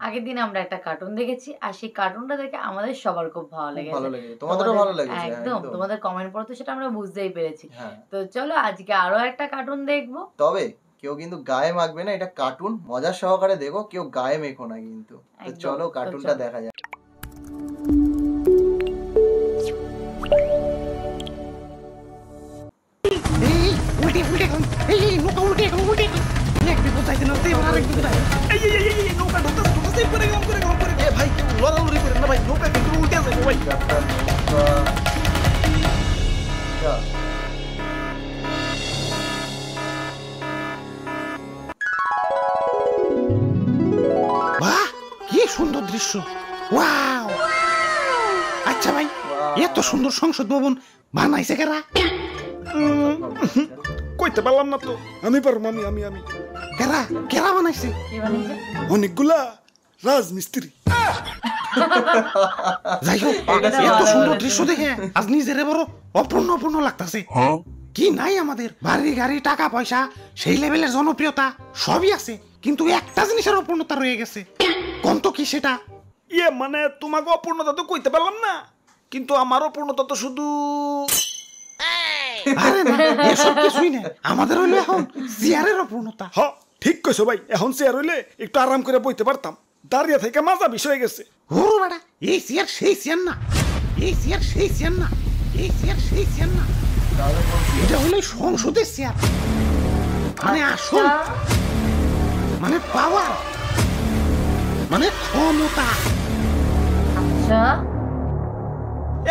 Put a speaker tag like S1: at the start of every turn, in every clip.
S1: আগের দিন আমরা একটা কার্টুন দেখেছি আর সেই কার্টুনটা দেখে আমাদের সবার খুব ভালো লেগেছে।
S2: তোমাদেরও ভালো লেগেছে
S1: একদম তোমাদের কমেন্ট পড়ে তো সেটা আমরা বুঝতেই পেরেছি। তো চলো আজকে আরো একটা কার্টুন দেখবো।
S2: তবে কেউ কিন্তু গায়ে মাখবে না, এটা কার্টুন, মজার সহকারে দেখো, কেউ গায়ে মেখো না কিন্তু। তো চলো কার্টুনটা দেখা যাক।
S3: উল্টে উল্টে এই নৌকা উল্টে উল্টে এক বিপদ চাইতে না তাই আরেক বিপদ এই নৌকা ঢুকতে করে গেলাম এ ভাই কেউ লড়ালড়ি করে না ভাই, নৌকা কিন্তু উল্টে যাবে ভাই। বাহ কি সুন্দর দৃশ্য, ওয়াও। আচ্ছা ভাই এত সুন্দর সংসদ ভবন বানাইছে কারা? কইতে পারলাম না তো, আমি পারবো। আমি কেরা কেরা বানাইছে? অনেকগুলা রাজমিস্ত্রি। যাই হোক এত সুন্দর দৃশ্য দেখে আজ নিজেরে বড় অপূর্ণ লাগতাছে। কি নাই আমাদের বাড়ি গাড়ি টাকা পয়সা সেই লেভেলের জনপ্রিয়তা সবই আছে, কিন্তু একটা জিনিসের অপূর্ণতা রয়ে গেছে। কোন তো কি সেটা? মানে তোমাকে অপূর্ণতা তো কইতে পারলাম না, কিন্তু আমার অপূর্ণতা তো শুধু আরে না এসব কিছুই না, আমাদের হইলো এখন চেয়ারের অপূর্ণতা। ঠিক কইছো ভাই, এখন চেয়ার হইলে একটু আরাম করে বইতে পারতাম, দাঁড়িয়ে থেকে মাজা বিষয় গেছে। ওরে বাড়া, এই চেয়ার সেই চেয়ার না, এই চেয়ার সেই চেয়ার না, এই চেয়ার সেই চেয়ার না, এটা হলো সংসদের চেয়ার। মানে আসল, মানে পাওয়ার, মানে ক্ষমতা।
S1: আচ্ছা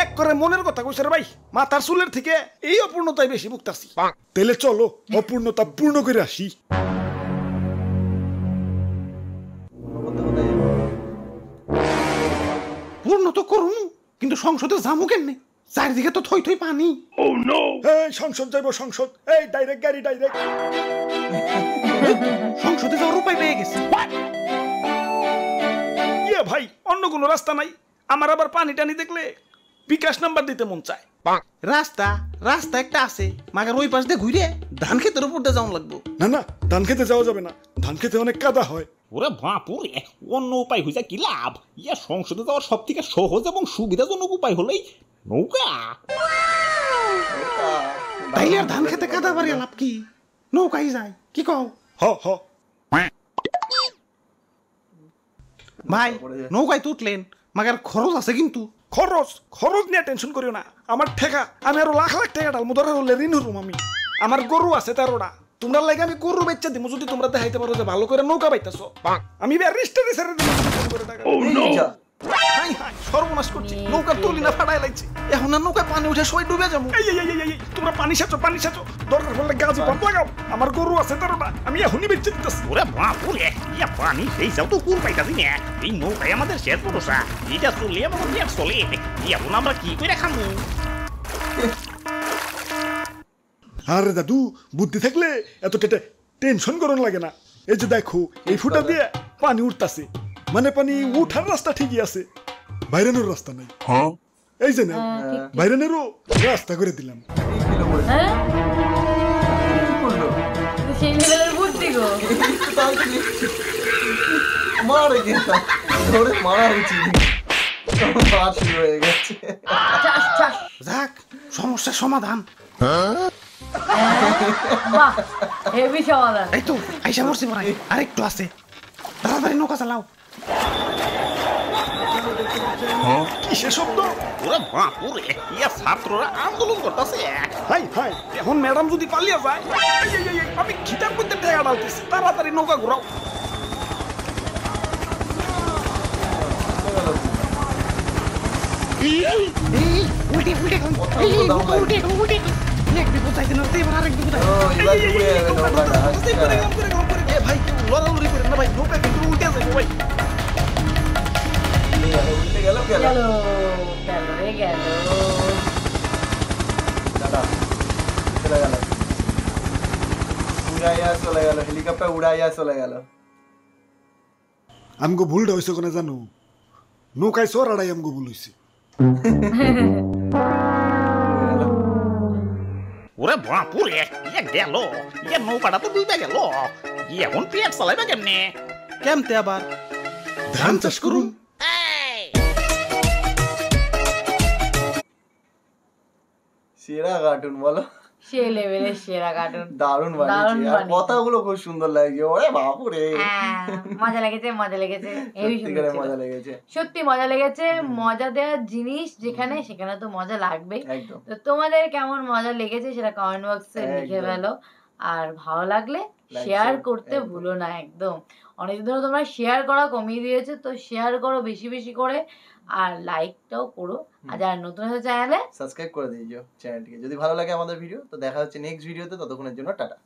S3: এক করে মনের কথা কইছে রে ভাই, মাথার চুলের থেকে এই অপূর্ণতাই বেশি ভুগতাছি। তাহলে চলো অপূর্ণতা পূর্ণ করে আসি। পূর্ণ তো করুন, কিন্তু সংসদে যাবো কেমনে? চারিদিকে তো থই থই পানি। সংসদ যাইব সংসদ, এই ডাইরেক্ট গাড়ি ডাইরেক্ট। সংসদে যাওয়ার উপায় পেয়ে গেছে। ইয়ে ভাই অন্য কোনো রাস্তা নাই? আমার আবার পানি টানি দেখলে বিকাশ নাম্বার দিতে মন চায়। রাস্তা একটা আছে, মাগার ওই পাশ দিয়ে ঘুরে ধান ক্ষেতের উপর দিয়ে যাওয়া লাগবো। না ধান খেতে যাওয়া যাবে না, ধান খেতে অনেক কাদা হয়।
S4: ওরে বাপুরে, অন্য উপায় হইছে কি লাভ? ইয়া সংসদে যাওয়ার সব থেকে সহজ এবং সুবিধাজনক উপায় হলেই নৌকা।
S3: তাইলে আর ধান খেতে কাদা বাড়িয়ে লাভ কি? নৌকাই যায়, কি কও? হ ভাই নৌকায় তো উঠলেন, মাগার খরচ আছে কিন্তু। খরচ নিয়ে টেনশন করিও না, আমার ঠেকা আমি আরো লাখ টাকা ডালমু, ধরে হলে ঋণ হরুম আমি। আমার গরু আছে 13টা, তোমরা লাগে আমি গরু বেচা দিমু যদি তোমরা দেখাইতে পারো যে ভালো করে নৌকা পাইতাছো। আমি ব্যারিস্টারি ছেড়ে দিমু করে টাকা। হাই সর্বনাশ করছি, নৌকা তুলি না ফাটাই লাগছে। এখন আর নৌকা পানি উঠে সবাই ডুবে যাবো। এই তোমরা পানি সাচো, দরকার পড়লে গাজি পাম্প লাগাও। আমার গরু আছে 13টা, আমি এখনই বেচে দিতেছি।
S4: ওরে বাপুরে, ইয়া পানি সেই যাও তো কুল পাইতাছি না। এই নৌকায় আমাদের শেষ ভরসা, এটা চলে আমাদের পেট চলে। এখন আমরা কি করে খামু?
S3: আরে দাদু বুদ্ধি থাকলে এত টেনশন করন লাগে না। এই যে দেখো এই ফুটা দিয়ে পানি উঠতাছে, মানে পানি উঠার রাস্তা ঠিকই আছে, বাইরেনোর রাস্তা নাই। এই যে না বাইরেনেরও রাস্তা করে দিলাম। যাক সমস্যার সমাধান।
S1: হেভি সমাধান।
S3: এই তো আইসা পড়ছি মনে হয়, আরেকটু আছে, তাড়াতাড়ি নৌকা চালাও। কিসের শব্দ?
S4: ওরে বাপুরে, ইয়া ছাত্ররা আন্দোলন করতেছে।
S3: হাই এখন ম্যাডাম যদি পালিয়ে যায়, আমি খিটার মধ্যে ঠেকা ডালতেছি, তাড়াতাড়ি নৌকা ঘুরাও। ভাই কেউ লড়ালড়ি করে না ভাই, নৌকা কিন্তু উল্টে যাবে ভাই।
S2: হেলিকপ্টার উড়াইয়া চলে গেল।
S3: আমগো ভুলটা হইছে কোনে জানো? নৌকায় চড়াড়াই আমগো ভুল হইছে।
S4: ওরে বাপুরে, ইয়া গেল, ইয়া নৌকাটা তো ডুবে গেল। এখন পেট চালাইবা কেমনে?
S3: কেমতে আবার ধান চাষ করুন।
S2: সেরা কার্টুন বলো,
S1: সে লেভেলের সেরা কার্টুন।
S2: দারুণ বানিয়েছে, আর কথাগুলো খুব সুন্দর লাগছে। ওরে বাপুরে,
S1: মজা লেগেছে, মজা লেগেছে, হেবি সুন্দর ছিল।
S2: মজা লেগেছে,
S1: সত্যি মজা লেগেছে। মজা দেওয়ার জিনিস যেখানে, সেখানে তো মজা লাগবেই।
S2: একদম।
S1: তো তোমাদের কেমন মজা লেগেছে সেটা কমেন্ট বক্সে লিখে
S2: একদম।
S1: ফেলো। আর ভালো লাগলে
S2: Like,
S1: শেয়ার
S2: share,
S1: করতে
S2: একদম।
S1: ভুলো না একদম। অনেকদিন ধরে তোমরা শেয়ার করা কমিয়ে দিয়েছো, তো শেয়ার করো বেশি বেশি করে, আর লাইকটাও করো। আর যারা নতুন আছে চ্যানেলে
S2: সাবস্ক্রাইব করে দিয়েছো চ্যানেলটিকে। যদি ভালো লাগে আমাদের ভিডিও, তো দেখা হচ্ছে নেক্সট ভিডিওতে। ততক্ষণের জন্য টাটা।